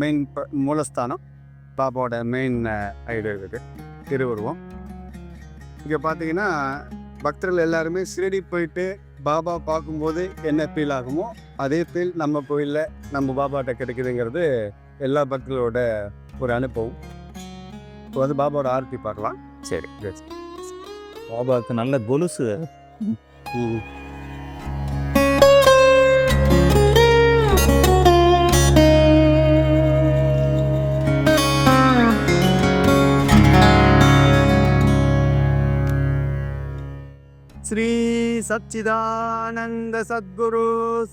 Main மூலஸ்தானம், பாபாவோட main ஐடு இருக்குது, திருவுருவம். இங்கே பார்த்தீங்கன்னா பக்தர்கள் எல்லாருமே ஷிரடி போயிட்டு பாபா பார்க்கும்போது என்ன ஃபீல் ஆகுமோ அதே ஃபீல் நம்ம கோயிலில் நம்ம பாபாட்ட கிடைக்குதுங்கிறது எல்லா பக்தர்களோட ஒரு அனுபவம். இப்போ வந்து பாபாவோட ஆர்த்தி பார்க்கலாம். சரி, பாபாவுக்கு நல்ல கொலுசு. श्री सच्चिदानंद सद्गुरु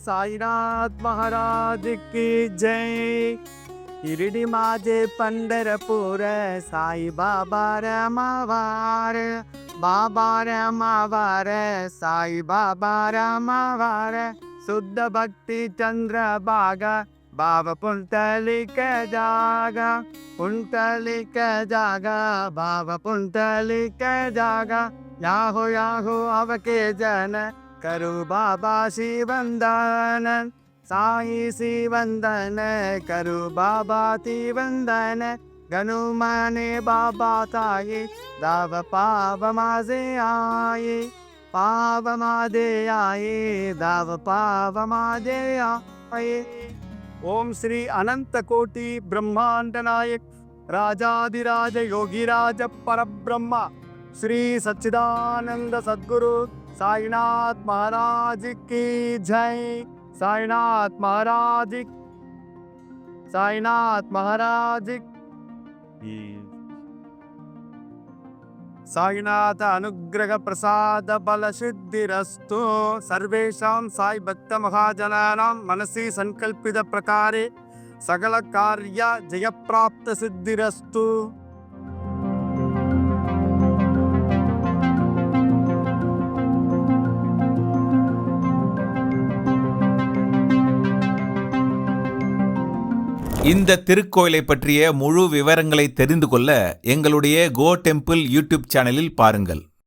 साईनाथ महाराज की जय. शिरडी माझे पंढरपूर, साई बाबा रमावार, बाबा रमावार, साई बाबा रमावार. शुद्ध भक्ति चंद्र बागा, बाबा पुंडलिक जागा, पुंडलिक जागा, बाबा पुंडलिक जागा. याहो याहो अवके जन, करो बाबा शिवंदन, साई शिवंदन, करो बाबा शिवंदन. गनुमाने बाबा ताई, दाव पाव माझे आई, पाव माझे आई, दाव पाव माझे आई. ओम श्री अनंत कोटि ब्रह्मांड नायक राजाधिराज योगिराज परब्रह्मा श्री सच्चिदानंद सद्गुरु साईनाथ महाराज की जय. साईनाथ महाराज, साईनाथ महाराज. साईनाथ अनुग्रह प्रसाद बल सिद्धिरस्तु. सर्वेषां साई भक्त महाजनानां मनसि संकल्पित प्रकारे सकल कार्य जय प्राप्त सिद्धिरस्तु. இந்த திருக்கோயிலை பற்றிய முழு விவரங்களை தெரிந்து கொள்ள எங்களுடைய கோ டெம்பிள் யூடியூப் சேனலில் பாருங்கள்.